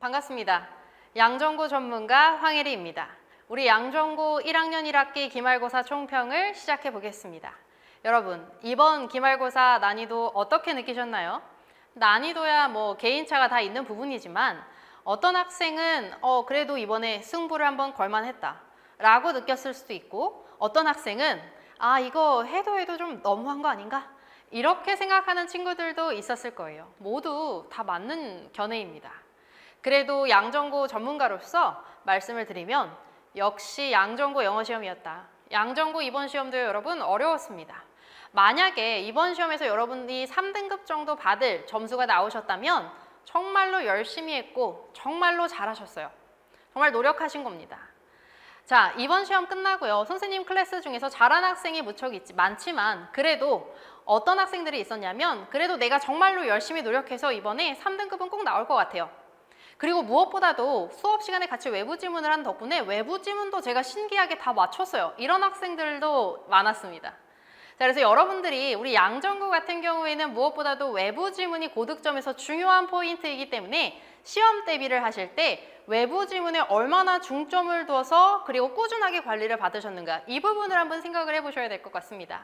반갑습니다. 양정고 전문가 황혜리입니다. 우리 양정고 1학년 1학기 기말고사 총평을 시작해 보겠습니다. 여러분, 이번 기말고사 난이도 어떻게 느끼셨나요? 난이도야 뭐 개인차가 다 있는 부분이지만 어떤 학생은 그래도 이번에 승부를 한번 걸만했다 라고 느꼈을 수도 있고, 어떤 학생은 이거 해도 좀 너무한 거 아닌가? 이렇게 생각하는 친구들도 있었을 거예요. 모두 다 맞는 견해입니다. 그래도 양정고 전문가로서 말씀을 드리면 역시 양정고 영어 시험이었다. 양정고 이번 시험도 여러분 어려웠습니다. 만약에 이번 시험에서 여러분이 3등급 정도 받을 점수가 나오셨다면 정말로 열심히 했고 정말로 잘하셨어요. 정말 노력하신 겁니다. 자, 이번 시험 끝나고요. 선생님 클래스 중에서 잘한 학생이 무척 많지만 그래도 어떤 학생들이 있었냐면 그래도 내가 정말로 열심히 노력해서 이번에 3등급은 꼭 나올 것 같아요. 그리고 무엇보다도 수업 시간에 같이 외부 지문을 한 덕분에 외부 지문도 제가 신기하게 다 맞췄어요. 이런 학생들도 많았습니다. 자, 그래서 여러분들이 우리 양정고 같은 경우에는 무엇보다도 외부 지문이 고득점에서 중요한 포인트이기 때문에 시험 대비를 하실 때 외부 지문에 얼마나 중점을 두어서 그리고 꾸준하게 관리를 받으셨는가, 이 부분을 한번 생각을 해보셔야 될 것 같습니다.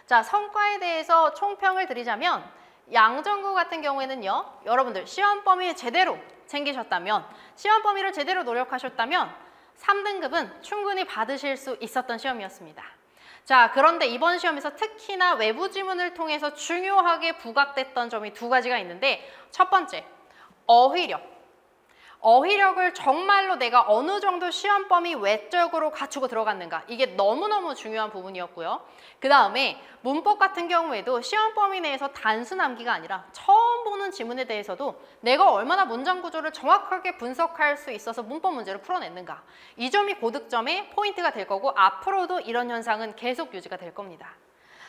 자, 성과에 대해서 총평을 드리자면 양정고 같은 경우에는요, 여러분들 시험 범위 제대로 챙기셨다면, 시험 범위를 제대로 노력하셨다면 3등급은 충분히 받으실 수 있었던 시험이었습니다. 자, 그런데 이번 시험에서 특히나 외부 지문을 통해서 중요하게 부각됐던 점이 두 가지가 있는데, 첫 번째, 어휘력을 정말로 내가 어느 정도 시험 범위 외적으로 갖추고 들어갔는가, 이게 너무너무 중요한 부분이었고요. 그 다음에 문법 같은 경우에도 시험 범위 내에서 단순 암기가 아니라 처음 보는 지문에 대해서도 내가 얼마나 문장 구조를 정확하게 분석할 수 있어서 문법 문제를 풀어냈는가, 이 점이 고득점의 포인트가 될 거고 앞으로도 이런 현상은 계속 유지가 될 겁니다.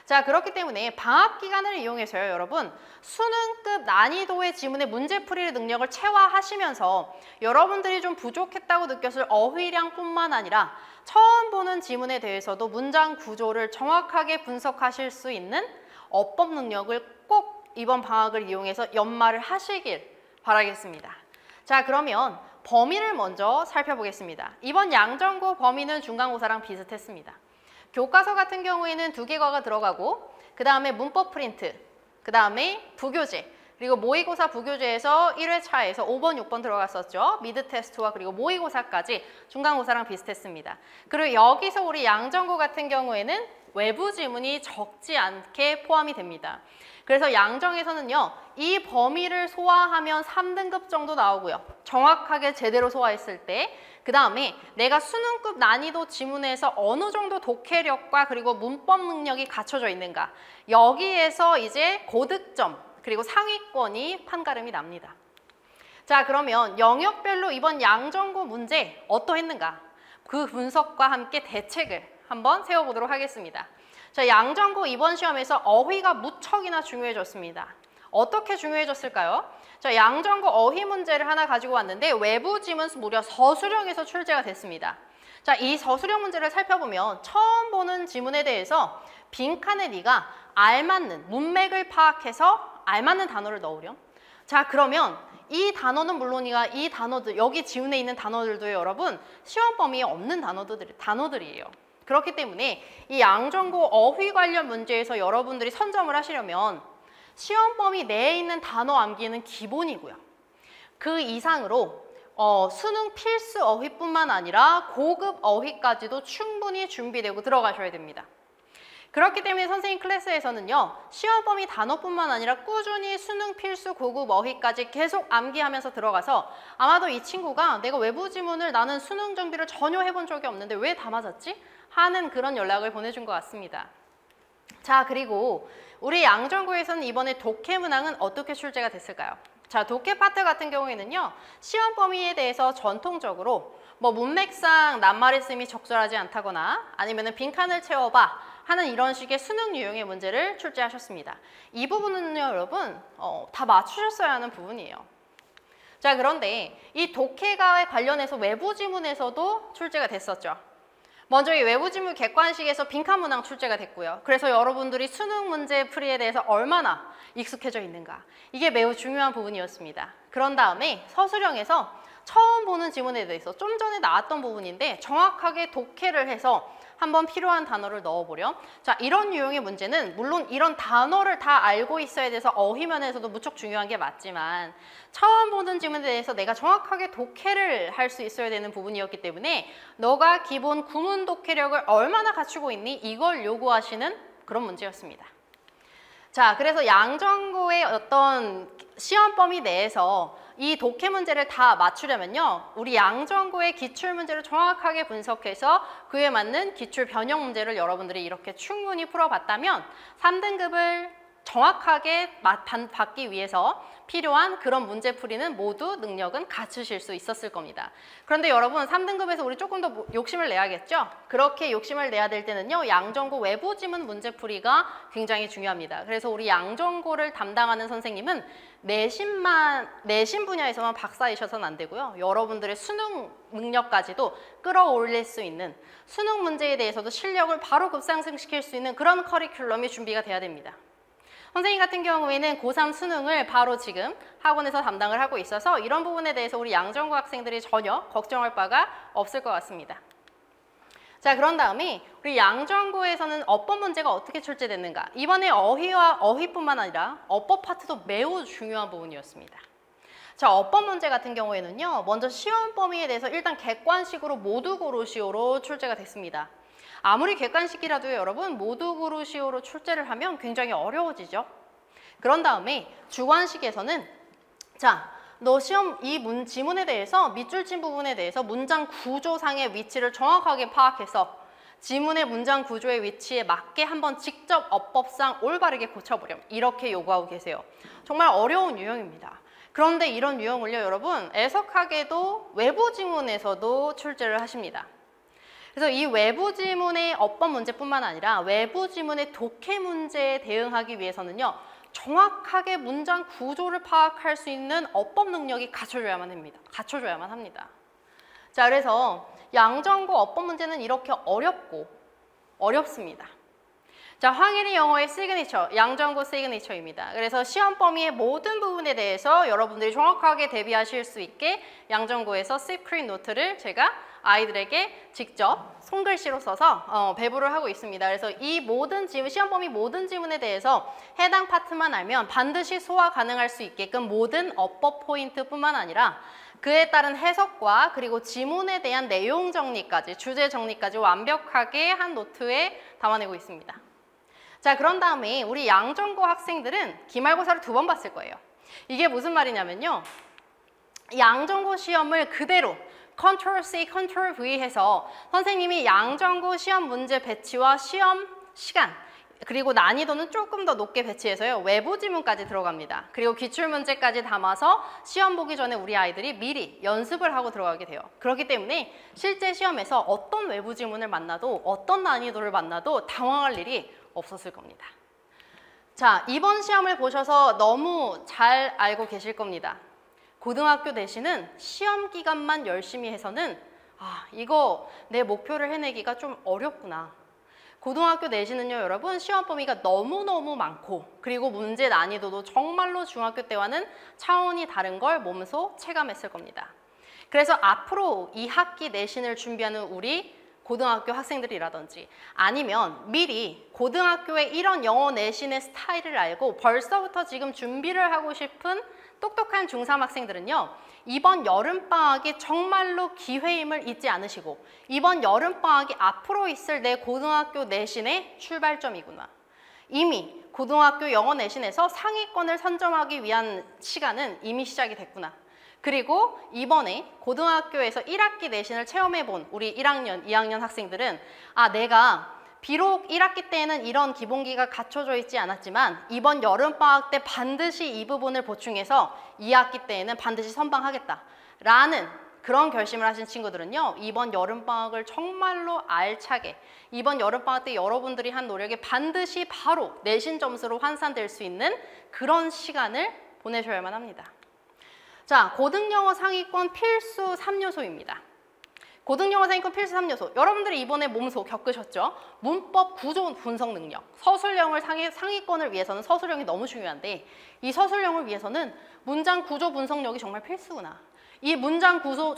자, 그렇기 때문에 방학 기간을 이용해서요, 여러분 수능급 난이도의 지문의 문제풀이 능력을 체화하시면서 여러분들이 좀 부족했다고 느꼈을 어휘량뿐만 아니라 처음 보는 지문에 대해서도 문장 구조를 정확하게 분석하실 수 있는 어법 능력을 꼭 이번 방학을 이용해서 연마를 하시길 바라겠습니다. 자, 그러면 범위를 먼저 살펴보겠습니다. 이번 양정고 범위는 중간고사랑 비슷했습니다. 교과서 같은 경우에는 2개과가 들어가고, 그 다음에 문법 프린트, 그 다음에 부교재, 그리고 모의고사 부교재에서 1회차에서 5번, 6번 들어갔었죠. 미드 테스트와 그리고 모의고사까지 중간고사랑 비슷했습니다. 그리고 여기서 우리 양정고 같은 경우에는 외부 지문이 적지 않게 포함이 됩니다. 그래서 양정에서는요, 이 범위를 소화하면 3등급 정도 나오고요. 정확하게 제대로 소화했을 때, 그 다음에 내가 수능급 난이도 지문에서 어느 정도 독해력과 그리고 문법 능력이 갖춰져 있는가, 여기에서 이제 고득점 그리고 상위권이 판가름이 납니다. 자, 그러면 영역별로 이번 양정고 문제 어떠했는가, 그 분석과 함께 대책을 한번 세워보도록 하겠습니다. 자, 양정고 이번 시험에서 어휘가 무척이나 중요해졌습니다. 어떻게 중요해졌을까요? 자, 양정고 어휘 문제를 하나 가지고 왔는데 외부 지문 무려 서술형에서 출제가 됐습니다. 자, 이 서술형 문제를 살펴보면 처음 보는 지문에 대해서 빈칸에 네가 알맞는 문맥을 파악해서 알맞는 단어를 넣으렴. 자, 그러면 이 단어는 물론이가 이 단어들, 여기 지문에 있는 단어들도 여러분 시험 범위에 없는 단어들이에요. 그렇기 때문에 이 양정고 어휘 관련 문제에서 여러분들이 선점을 하시려면 시험 범위 내에 있는 단어 암기는 기본이고요. 그 이상으로 수능 필수 어휘뿐만 아니라 고급 어휘까지도 충분히 준비되고 들어가셔야 됩니다. 그렇기 때문에 선생님 클래스에서는요, 시험 범위 단어뿐만 아니라 꾸준히 수능 필수 고급 어휘까지 계속 암기하면서 들어가서 아마도 이 친구가 내가 외부 지문을 나는 수능 준비를 전혀 해본 적이 없는데 왜 다 맞았지? 하는 그런 연락을 보내준 것 같습니다. 자, 그리고 우리 양정고에서는 이번에 독해 문항은 어떻게 출제가 됐을까요? 자, 독해 파트 같은 경우에는요, 시험 범위에 대해서 전통적으로 뭐 문맥상 낱말했음이 적절하지 않다거나 아니면은 빈칸을 채워봐 하는 이런 식의 수능 유형의 문제를 출제하셨습니다. 이 부분은요, 여러분 다 맞추셨어야 하는 부분이에요. 자, 그런데 이 독해가 관련해서 외부 지문에서도 출제가 됐었죠. 먼저 이 외부 지문 객관식에서 빈칸 문항 출제가 됐고요. 그래서 여러분들이 수능 문제 풀이에 대해서 얼마나 익숙해져 있는가. 이게 매우 중요한 부분이었습니다. 그런 다음에 서술형에서 처음 보는 지문에 대해서 좀 전에 나왔던 부분인데 정확하게 독해를 해서 한번 필요한 단어를 넣어보렴. 자, 이런 유형의 문제는 물론 이런 단어를 다 알고 있어야 돼서 어휘면에서도 무척 중요한 게 맞지만 처음 보는 지문에 대해서 내가 정확하게 독해를 할 수 있어야 되는 부분이었기 때문에 너가 기본 구문 독해력을 얼마나 갖추고 있니? 이걸 요구하시는 그런 문제였습니다. 자, 그래서 양정고의 어떤 시험 범위 내에서 이 독해 문제를 다 맞추려면요. 우리 양정고의 기출 문제를 정확하게 분석해서 그에 맞는 기출 변형 문제를 여러분들이 이렇게 충분히 풀어봤다면 3등급을 정확하게 받기 위해서 필요한 그런 문제 풀이는 모두 능력은 갖추실 수 있었을 겁니다. 그런데 여러분 3등급에서 우리 조금 더 욕심을 내야겠죠? 그렇게 욕심을 내야 될 때는요. 양정고 외부 지문 문제 풀이가 굉장히 중요합니다. 그래서 우리 양정고를 담당하는 선생님은 내신 분야에서만 박사이셔서는 안 되고요. 여러분들의 수능 능력까지도 끌어올릴 수 있는 수능 문제에 대해서도 실력을 바로 급상승시킬 수 있는 그런 커리큘럼이 준비가 돼야 됩니다. 선생님 같은 경우에는 고3 수능을 바로 지금 학원에서 담당을 하고 있어서 이런 부분에 대해서 우리 양정고 학생들이 전혀 걱정할 바가 없을 것 같습니다. 자, 그런 다음에 우리 양정고에서는 어법 문제가 어떻게 출제됐는가? 이번에 어휘와 어휘뿐만 아니라 어법 파트도 매우 중요한 부분이었습니다. 자, 어법 문제 같은 경우에는요. 먼저 시험 범위에 대해서 일단 객관식으로 모두 고르시오로 출제가 됐습니다. 아무리 객관식이라도 여러분 모두 고르시오로 출제를 하면 굉장히 어려워지죠. 그런 다음에 주관식에서는 자, 너 시험 이 지문에 대해서 밑줄 친 부분에 대해서 문장 구조상의 위치를 정확하게 파악해서 지문의 문장 구조의 위치에 맞게 한번 직접 어법상 올바르게 고쳐보렴. 이렇게 요구하고 계세요. 정말 어려운 유형입니다. 그런데 이런 유형을요, 여러분 애석하게도 외부 지문에서도 출제를 하십니다. 그래서 이 외부 지문의 어법 문제뿐만 아니라 외부 지문의 독해 문제에 대응하기 위해서는요. 정확하게 문장 구조를 파악할 수 있는 어법 능력이 갖춰줘야만 합니다. 자, 그래서 양정고 어법 문제는 이렇게 어렵습니다. 자, 황일이 영어의 시그니처, 양정고 시그니처입니다. 그래서 시험 범위의 모든 부분에 대해서 여러분들이 정확하게 대비하실 수 있게 양정고에서 시크릿 노트를 제가 아이들에게 직접 손글씨로 써서 배부를 하고 있습니다. 그래서 이 모든 지문, 시험 범위 모든 지문에 대해서 해당 파트만 알면 반드시 소화 가능할 수 있게끔 모든 어법 포인트뿐만 아니라 그에 따른 해석과 그리고 지문에 대한 내용 정리까지, 주제 정리까지 완벽하게 한 노트에 담아내고 있습니다. 자, 그런 다음에 우리 양정고 학생들은 기말고사를 2번 봤을 거예요. 이게 무슨 말이냐면요. 양정고 시험을 그대로 Ctrl+C, Ctrl+V 해서 선생님이 양정고 시험 문제 배치와 시험 시간 그리고 난이도는 조금 더 높게 배치해서요. 외부 지문까지 들어갑니다. 그리고 기출문제까지 담아서 시험 보기 전에 우리 아이들이 미리 연습을 하고 들어가게 돼요. 그렇기 때문에 실제 시험에서 어떤 외부 지문을 만나도 어떤 난이도를 만나도 당황할 일이 없었을 겁니다. 자, 이번 시험을 보셔서 너무 잘 알고 계실 겁니다. 고등학교 내신은 시험 기간만 열심히 해서는 이거 내 목표를 해내기가 좀 어렵구나. 고등학교 내신은요, 여러분 시험 범위가 너무너무 많고 그리고 문제 난이도도 정말로 중학교 때와는 차원이 다른 걸 몸소 체감했을 겁니다. 그래서 앞으로 2학기 내신을 준비하는 우리 고등학교 학생들이라든지 아니면 미리 고등학교의 이런 영어 내신의 스타일을 알고 벌써부터 지금 준비를 하고 싶은 똑똑한 중3 학생들은요. 이번 여름방학이 정말로 기회임을 잊지 않으시고 이번 여름방학이 앞으로 있을 내 고등학교 내신의 출발점이구나. 이미 고등학교 영어 내신에서 상위권을 선점하기 위한 시간은 이미 시작이 됐구나. 그리고 이번에 고등학교에서 1학기 내신을 체험해본 우리 1학년, 2학년 학생들은 내가 비록 1학기 때에는 이런 기본기가 갖춰져 있지 않았지만 이번 여름방학 때 반드시 이 부분을 보충해서 2학기 때에는 반드시 선방하겠다라는 그런 결심을 하신 친구들은요. 이번 여름방학을 정말로 알차게 이번 여름방학 때 여러분들이 한 노력이 반드시 바로 내신 점수로 환산될 수 있는 그런 시간을 보내셔야만 합니다. 자, 고등영어 상위권 필수 3요소입니다. 고등영어 상위권 필수 3요소. 여러분들이 이번에 몸소 겪으셨죠? 문법 구조 분석 능력. 서술형을 상위권을 위해서는 서술형이 너무 중요한데 이 서술형을 위해서는 문장 구조 분석력이 정말 필수구나. 이 문장 구조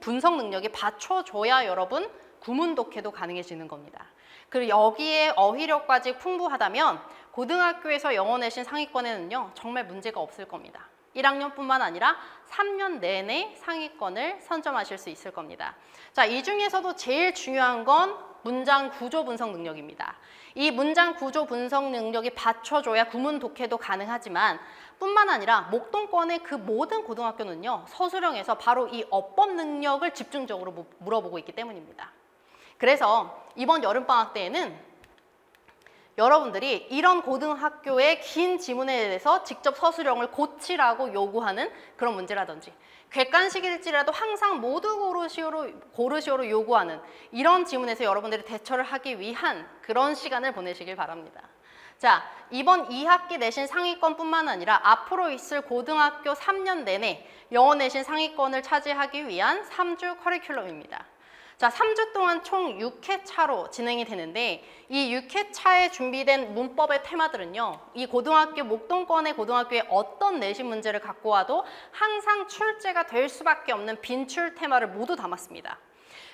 분석 능력이 받쳐줘야 여러분 구문 독해도 가능해지는 겁니다. 그리고 여기에 어휘력까지 풍부하다면 고등학교에서 영어 내신 상위권에는요 정말 문제가 없을 겁니다. 1학년뿐만 아니라 3년 내내 상위권을 선점하실 수 있을 겁니다. 자, 이 중에서도 제일 중요한 건 문장 구조 분석 능력입니다. 이 문장 구조 분석 능력이 받쳐줘야 구문 독해도 가능하지만 뿐만 아니라 목동권의 그 모든 고등학교는요 서술형에서 바로 이 어법 능력을 집중적으로 물어보고 있기 때문입니다. 그래서 이번 여름방학 때에는 여러분들이 이런 고등학교의 긴 지문에 대해서 직접 서술형을 고치라고 요구하는 그런 문제라든지 객관식일지라도 항상 모두 고르시오로 요구하는 이런 지문에서 여러분들이 대처를 하기 위한 그런 시간을 보내시길 바랍니다. 자, 이번 2학기 내신 상위권뿐만 아니라 앞으로 있을 고등학교 3년 내내 영어 내신 상위권을 차지하기 위한 3주 커리큘럼입니다. 자, 3주 동안 총 6회차로 진행이 되는데 이 6회차에 준비된 문법의 테마들은요. 이 고등학교, 목동권의 고등학교에 어떤 내신 문제를 갖고 와도 항상 출제가 될 수밖에 없는 빈출 테마를 모두 담았습니다.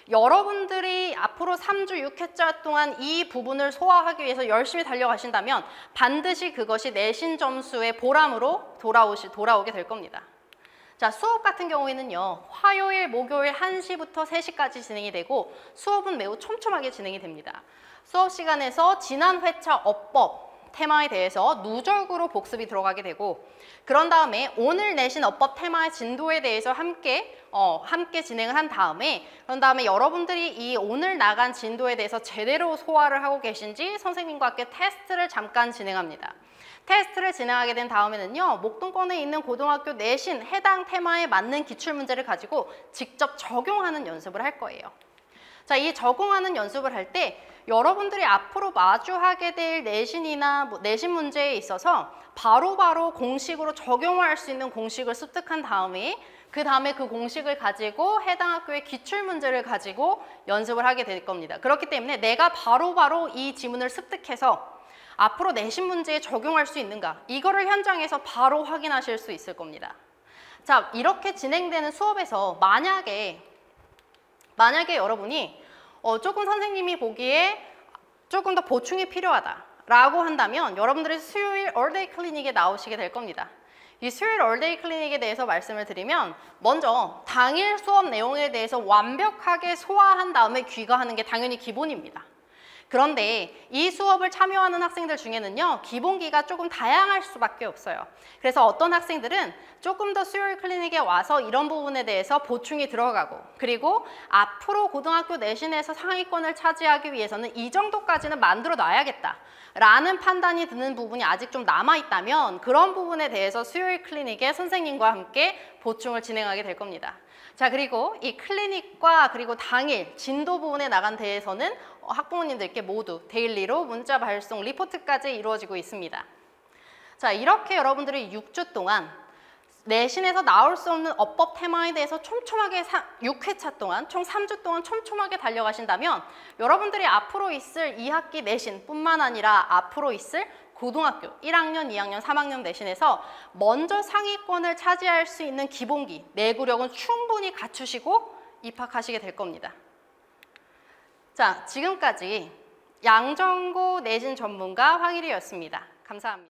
여러분들이 앞으로 3주 6회차 동안 이 부분을 소화하기 위해서 열심히 달려가신다면 반드시 그것이 내신 점수의 보람으로 돌아오게 될 겁니다. 자, 수업 같은 경우에는요. 화요일, 목요일 1시부터 3시까지 진행이 되고 수업은 매우 촘촘하게 진행이 됩니다. 수업 시간에서 지난 회차 어법 테마에 대해서 누적으로 복습이 들어가게 되고 그런 다음에 오늘 내신 어법 테마의 진도에 대해서 함께 진행을 한 다음에 그런 다음에 여러분들이 이 오늘 나간 진도에 대해서 제대로 소화를 하고 계신지 선생님과 함께 테스트를 잠깐 진행합니다. 테스트를 진행하게 된 다음에는요. 목동권에 있는 고등학교 내신 해당 테마에 맞는 기출문제를 가지고 직접 적용하는 연습을 할 거예요. 자, 이 적용하는 연습을 할 때 여러분들이 앞으로 마주하게 될 내신이나 내신 문제에 있어서 바로바로 공식으로 적용할 수 있는 공식을 습득한 다음에 그 다음에 그 공식을 가지고 해당 학교의 기출문제를 가지고 연습을 하게 될 겁니다. 그렇기 때문에 내가 바로바로 이 지문을 습득해서 앞으로 내신 문제에 적용할 수 있는가 이거를 현장에서 바로 확인하실 수 있을 겁니다. 자, 이렇게 진행되는 수업에서 만약에 여러분이 조금 선생님이 보기에 조금 더 보충이 필요하다라고 한다면 여러분들이 수요일 올데이 클리닉에 나오시게 될 겁니다. 이 수요일 올데이 클리닉에 대해서 말씀을 드리면 먼저 당일 수업 내용에 대해서 완벽하게 소화한 다음에 귀가하는 게 당연히 기본입니다. 그런데 이 수업을 참여하는 학생들 중에는요. 기본기가 조금 다양할 수밖에 없어요. 그래서 어떤 학생들은 조금 더 수요일 클리닉에 와서 이런 부분에 대해서 보충이 들어가고 그리고 앞으로 고등학교 내신에서 상위권을 차지하기 위해서는 이 정도까지는 만들어 놔야겠다 라는 판단이 드는 부분이 아직 좀 남아있다면 그런 부분에 대해서 수요일 클리닉에 선생님과 함께 보충을 진행하게 될 겁니다. 자, 그리고 이 클리닉과 그리고 당일 진도 부분에 나간 데에서는 학부모님들께 모두 데일리로 문자 발송 리포트까지 이루어지고 있습니다. 자, 이렇게 여러분들이 6주 동안 내신에서 나올 수 없는 어법 테마에 대해서 촘촘하게 6회차 동안 총 3주 동안 촘촘하게 달려가신다면 여러분들이 앞으로 있을 2학기 내신뿐만 아니라 앞으로 있을 고등학교 1학년, 2학년, 3학년 내신에서 먼저 상위권을 차지할 수 있는 기본기, 내구력은 충분히 갖추시고 입학하시게 될 겁니다. 자, 지금까지 양정고 내신 전문가 황일희였습니다. 감사합니다.